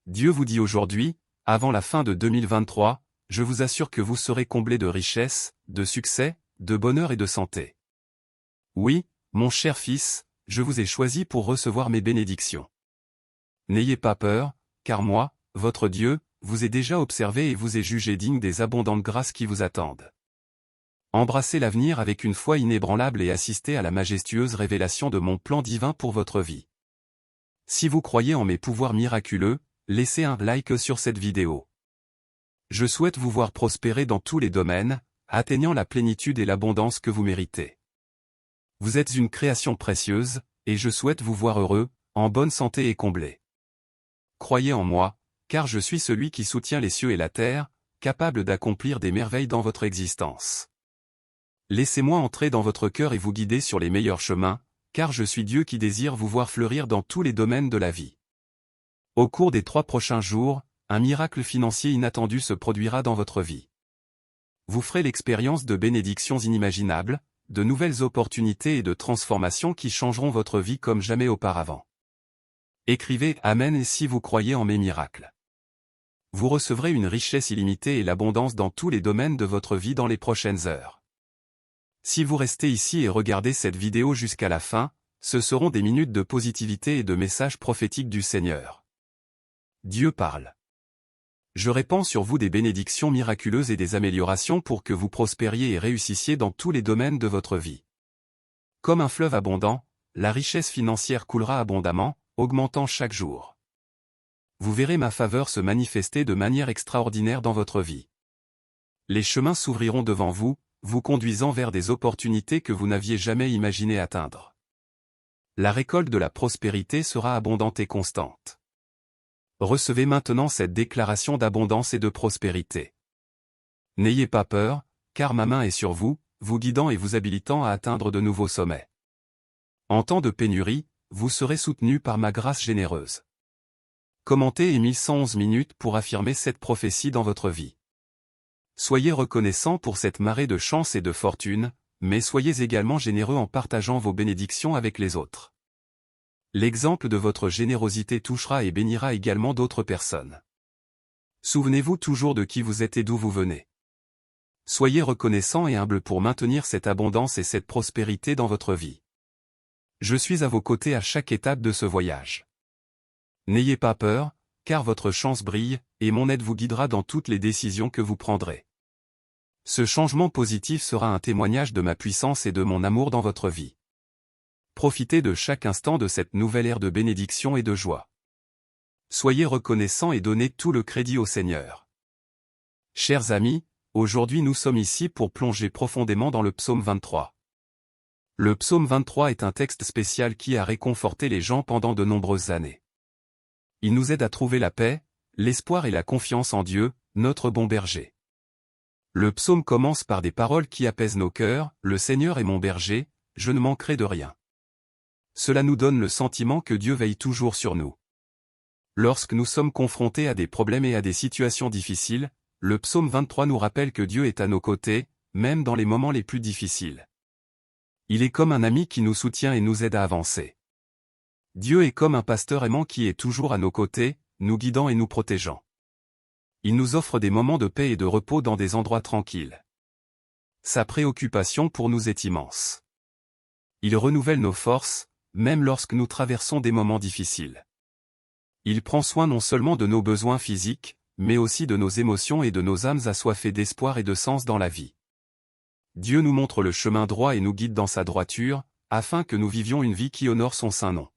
Dieu vous dit aujourd'hui, avant la fin de 2023, je vous assure que vous serez comblés de richesses, de succès, de bonheur et de santé. Oui, mon cher fils, je vous ai choisi pour recevoir mes bénédictions. N'ayez pas peur, car moi, votre Dieu, vous ai déjà observé et vous ai jugé digne des abondantes grâces qui vous attendent. Embrassez l'avenir avec une foi inébranlable et assistez à la majestueuse révélation de mon plan divin pour votre vie. Si vous croyez en mes pouvoirs miraculeux, laissez un like sur cette vidéo. Je souhaite vous voir prospérer dans tous les domaines, atteignant la plénitude et l'abondance que vous méritez. Vous êtes une création précieuse, et je souhaite vous voir heureux, en bonne santé et comblé. Croyez en moi, car je suis celui qui soutient les cieux et la terre, capable d'accomplir des merveilles dans votre existence. Laissez-moi entrer dans votre cœur et vous guider sur les meilleurs chemins, car je suis Dieu qui désire vous voir fleurir dans tous les domaines de la vie. Au cours des 3 prochains jours, un miracle financier inattendu se produira dans votre vie. Vous ferez l'expérience de bénédictions inimaginables, de nouvelles opportunités et de transformations qui changeront votre vie comme jamais auparavant. Écrivez « Amen » si vous croyez en mes miracles. Vous recevrez une richesse illimitée et l'abondance dans tous les domaines de votre vie dans les prochaines heures. Si vous restez ici et regardez cette vidéo jusqu'à la fin, ce seront des minutes de positivité et de messages prophétiques du Seigneur. Dieu parle. Je répands sur vous des bénédictions miraculeuses et des améliorations pour que vous prospériez et réussissiez dans tous les domaines de votre vie. Comme un fleuve abondant, la richesse financière coulera abondamment, augmentant chaque jour. Vous verrez ma faveur se manifester de manière extraordinaire dans votre vie. Les chemins s'ouvriront devant vous, vous conduisant vers des opportunités que vous n'aviez jamais imaginé atteindre. La récolte de la prospérité sera abondante et constante. Recevez maintenant cette déclaration d'abondance et de prospérité. N'ayez pas peur, car ma main est sur vous, vous guidant et vous habilitant à atteindre de nouveaux sommets. En temps de pénurie, vous serez soutenu par ma grâce généreuse. Commentez Émile 111 minutes pour affirmer cette prophétie dans votre vie. Soyez reconnaissants pour cette marée de chance et de fortune, mais soyez également généreux en partageant vos bénédictions avec les autres. L'exemple de votre générosité touchera et bénira également d'autres personnes. Souvenez-vous toujours de qui vous êtes et d'où vous venez. Soyez reconnaissants et humbles pour maintenir cette abondance et cette prospérité dans votre vie. Je suis à vos côtés à chaque étape de ce voyage. N'ayez pas peur, car votre chance brille, et mon aide vous guidera dans toutes les décisions que vous prendrez. Ce changement positif sera un témoignage de ma puissance et de mon amour dans votre vie. Profitez de chaque instant de cette nouvelle ère de bénédiction et de joie. Soyez reconnaissants et donnez tout le crédit au Seigneur. Chers amis, aujourd'hui nous sommes ici pour plonger profondément dans le psaume 23. Le psaume 23 est un texte spécial qui a réconforté les gens pendant de nombreuses années. Il nous aide à trouver la paix, l'espoir et la confiance en Dieu, notre bon berger. Le psaume commence par des paroles qui apaisent nos cœurs, « Le Seigneur est mon berger, je ne manquerai de rien ». Cela nous donne le sentiment que Dieu veille toujours sur nous. Lorsque nous sommes confrontés à des problèmes et à des situations difficiles, le psaume 23 nous rappelle que Dieu est à nos côtés, même dans les moments les plus difficiles. Il est comme un ami qui nous soutient et nous aide à avancer. Dieu est comme un pasteur aimant qui est toujours à nos côtés, nous guidant et nous protégeant. Il nous offre des moments de paix et de repos dans des endroits tranquilles. Sa préoccupation pour nous est immense. Il renouvelle nos forces, même lorsque nous traversons des moments difficiles. Il prend soin non seulement de nos besoins physiques, mais aussi de nos émotions et de nos âmes assoiffées d'espoir et de sens dans la vie. Dieu nous montre le chemin droit et nous guide dans sa droiture, afin que nous vivions une vie qui honore son saint nom.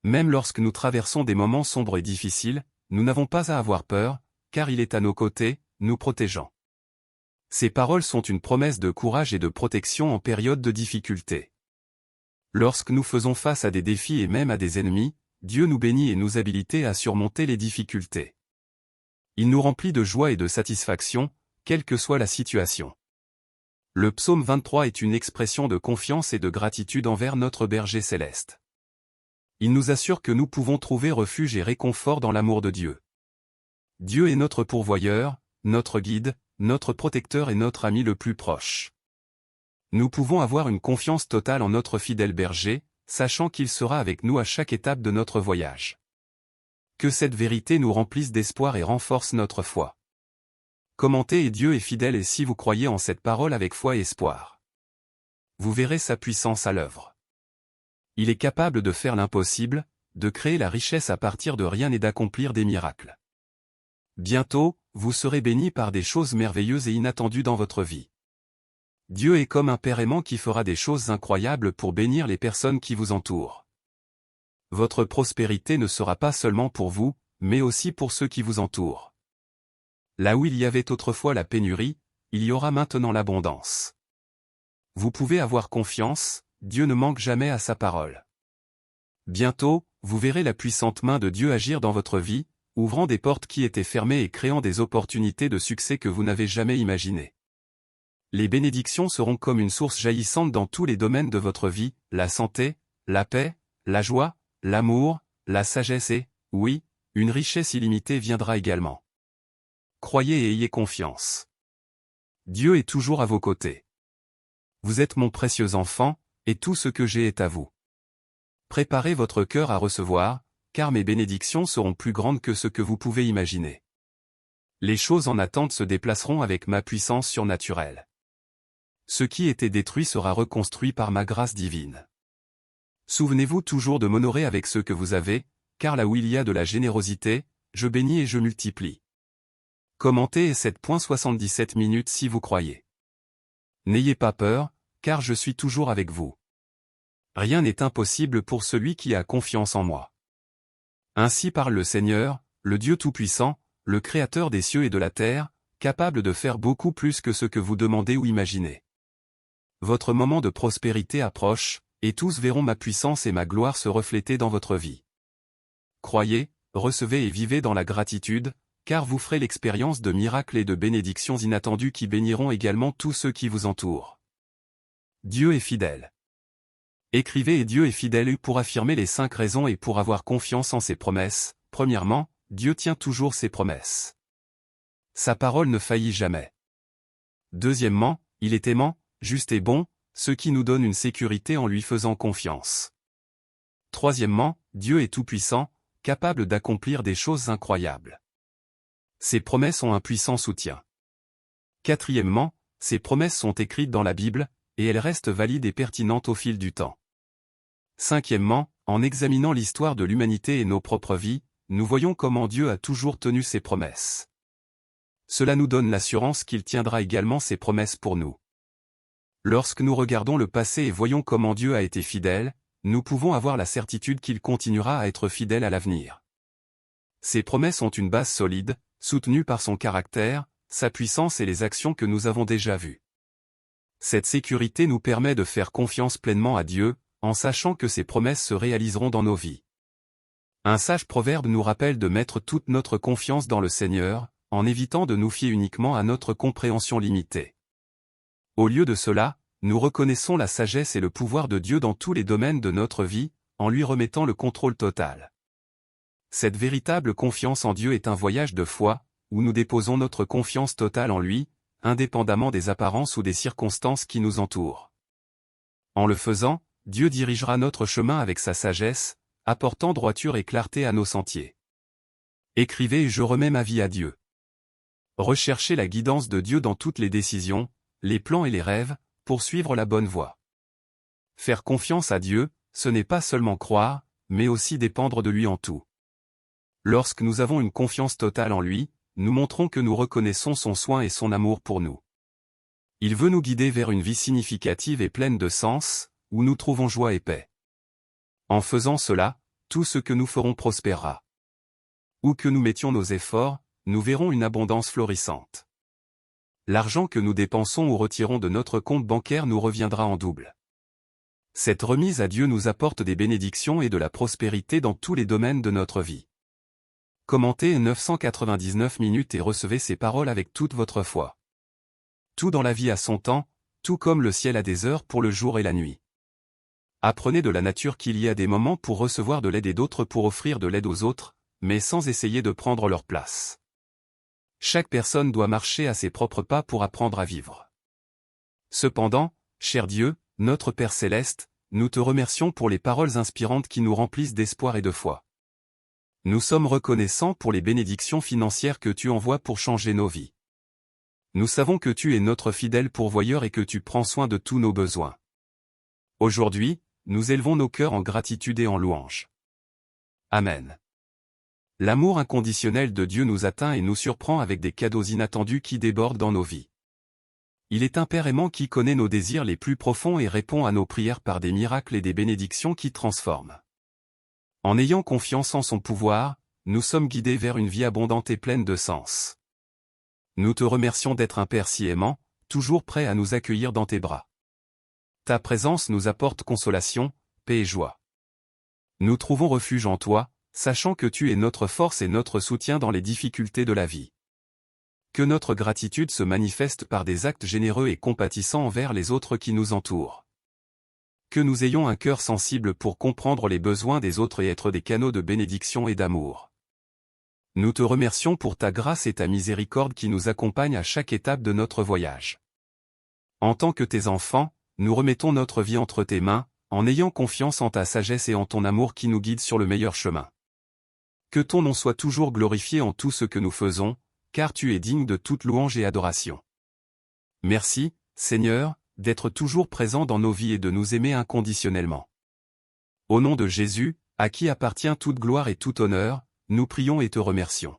Même lorsque nous traversons des moments sombres et difficiles, nous n'avons pas à avoir peur, car il est à nos côtés, nous protégeant. Ces paroles sont une promesse de courage et de protection en période de difficulté. Lorsque nous faisons face à des défis et même à des ennemis, Dieu nous bénit et nous habilite à surmonter les difficultés. Il nous remplit de joie et de satisfaction, quelle que soit la situation. Le psaume 23 est une expression de confiance et de gratitude envers notre berger céleste. Il nous assure que nous pouvons trouver refuge et réconfort dans l'amour de Dieu. Dieu est notre pourvoyeur, notre guide, notre protecteur et notre ami le plus proche. Nous pouvons avoir une confiance totale en notre fidèle berger, sachant qu'il sera avec nous à chaque étape de notre voyage. Que cette vérité nous remplisse d'espoir et renforce notre foi. Commentez et Dieu est fidèle et si vous croyez en cette parole avec foi et espoir, vous verrez sa puissance à l'œuvre. Il est capable de faire l'impossible, de créer la richesse à partir de rien et d'accomplir des miracles. Bientôt, vous serez bénis par des choses merveilleuses et inattendues dans votre vie. Dieu est comme un père aimant qui fera des choses incroyables pour bénir les personnes qui vous entourent. Votre prospérité ne sera pas seulement pour vous, mais aussi pour ceux qui vous entourent. Là où il y avait autrefois la pénurie, il y aura maintenant l'abondance. Vous pouvez avoir confiance, Dieu ne manque jamais à sa parole. Bientôt, vous verrez la puissante main de Dieu agir dans votre vie, ouvrant des portes qui étaient fermées et créant des opportunités de succès que vous n'avez jamais imaginées. Les bénédictions seront comme une source jaillissante dans tous les domaines de votre vie, la santé, la paix, la joie, l'amour, la sagesse et, oui, une richesse illimitée viendra également. Croyez et ayez confiance. Dieu est toujours à vos côtés. Vous êtes mon précieux enfant, et tout ce que j'ai est à vous. Préparez votre cœur à recevoir, car mes bénédictions seront plus grandes que ce que vous pouvez imaginer. Les choses en attente se déplaceront avec ma puissance surnaturelle. Ce qui était détruit sera reconstruit par ma grâce divine. Souvenez-vous toujours de m'honorer avec ce que vous avez, car là où il y a de la générosité, je bénis et je multiplie. Commentez et 7.77 minutes si vous croyez. N'ayez pas peur, car je suis toujours avec vous. Rien n'est impossible pour celui qui a confiance en moi. Ainsi parle le Seigneur, le Dieu Tout-Puissant, le Créateur des cieux et de la terre, capable de faire beaucoup plus que ce que vous demandez ou imaginez. Votre moment de prospérité approche, et tous verront ma puissance et ma gloire se refléter dans votre vie. Croyez, recevez et vivez dans la gratitude, car vous ferez l'expérience de miracles et de bénédictions inattendues qui béniront également tous ceux qui vous entourent. Dieu est fidèle. Écrivez et Dieu est fidèle pour affirmer les 5 raisons et pour avoir confiance en ses promesses. Premièrement, Dieu tient toujours ses promesses. Sa parole ne faillit jamais. Deuxièmement, il est aimant, juste et bon, ce qui nous donne une sécurité en lui faisant confiance. Troisièmement, Dieu est tout-puissant, capable d'accomplir des choses incroyables. Ses promesses ont un puissant soutien. Quatrièmement, ses promesses sont écrites dans la Bible, et elles restent valides et pertinentes au fil du temps. Cinquièmement, en examinant l'histoire de l'humanité et nos propres vies, nous voyons comment Dieu a toujours tenu ses promesses. Cela nous donne l'assurance qu'il tiendra également ses promesses pour nous. Lorsque nous regardons le passé et voyons comment Dieu a été fidèle, nous pouvons avoir la certitude qu'il continuera à être fidèle à l'avenir. Ses promesses ont une base solide, soutenue par son caractère, sa puissance et les actions que nous avons déjà vues. Cette sécurité nous permet de faire confiance pleinement à Dieu, en sachant que ses promesses se réaliseront dans nos vies. Un sage proverbe nous rappelle de mettre toute notre confiance dans le Seigneur, en évitant de nous fier uniquement à notre compréhension limitée. Au lieu de cela, nous reconnaissons la sagesse et le pouvoir de Dieu dans tous les domaines de notre vie, en lui remettant le contrôle total. Cette véritable confiance en Dieu est un voyage de foi, où nous déposons notre confiance totale en lui, indépendamment des apparences ou des circonstances qui nous entourent. En le faisant, Dieu dirigera notre chemin avec sa sagesse, apportant droiture et clarté à nos sentiers. Écrivez « Je remets ma vie à Dieu ». Recherchez la guidance de Dieu dans toutes les décisions, les plans et les rêves, pour suivre la bonne voie. Faire confiance à Dieu, ce n'est pas seulement croire, mais aussi dépendre de lui en tout. Lorsque nous avons une confiance totale en lui, nous montrons que nous reconnaissons son soin et son amour pour nous. Il veut nous guider vers une vie significative et pleine de sens, où nous trouvons joie et paix. En faisant cela, tout ce que nous ferons prospérera. Où que nous mettions nos efforts, nous verrons une abondance florissante. L'argent que nous dépensons ou retirons de notre compte bancaire nous reviendra en double. Cette remise à Dieu nous apporte des bénédictions et de la prospérité dans tous les domaines de notre vie. Commentez 999 minutes et recevez ces paroles avec toute votre foi. Tout dans la vie a son temps, tout comme le ciel a des heures pour le jour et la nuit. Apprenez de la nature qu'il y a des moments pour recevoir de l'aide et d'autres pour offrir de l'aide aux autres, mais sans essayer de prendre leur place. Chaque personne doit marcher à ses propres pas pour apprendre à vivre. Cependant, cher Dieu, notre Père céleste, nous te remercions pour les paroles inspirantes qui nous remplissent d'espoir et de foi. Nous sommes reconnaissants pour les bénédictions financières que tu envoies pour changer nos vies. Nous savons que tu es notre fidèle pourvoyeur et que tu prends soin de tous nos besoins. Aujourd'hui, nous élevons nos cœurs en gratitude et en louange. Amen. L'amour inconditionnel de Dieu nous atteint et nous surprend avec des cadeaux inattendus qui débordent dans nos vies. Il est un Père aimant qui connaît nos désirs les plus profonds et répond à nos prières par des miracles et des bénédictions qui transforment. En ayant confiance en son pouvoir, nous sommes guidés vers une vie abondante et pleine de sens. Nous te remercions d'être un Père si aimant, toujours prêt à nous accueillir dans tes bras. Ta présence nous apporte consolation, paix et joie. Nous trouvons refuge en toi, sachant que tu es notre force et notre soutien dans les difficultés de la vie. Que notre gratitude se manifeste par des actes généreux et compatissants envers les autres qui nous entourent. Que nous ayons un cœur sensible pour comprendre les besoins des autres et être des canaux de bénédiction et d'amour. Nous te remercions pour ta grâce et ta miséricorde qui nous accompagnent à chaque étape de notre voyage. En tant que tes enfants, nous remettons notre vie entre tes mains, en ayant confiance en ta sagesse et en ton amour qui nous guide sur le meilleur chemin. Que ton nom soit toujours glorifié en tout ce que nous faisons, car tu es digne de toute louange et adoration. Merci, Seigneur, d'être toujours présent dans nos vies et de nous aimer inconditionnellement. Au nom de Jésus, à qui appartient toute gloire et tout honneur, nous prions et te remercions.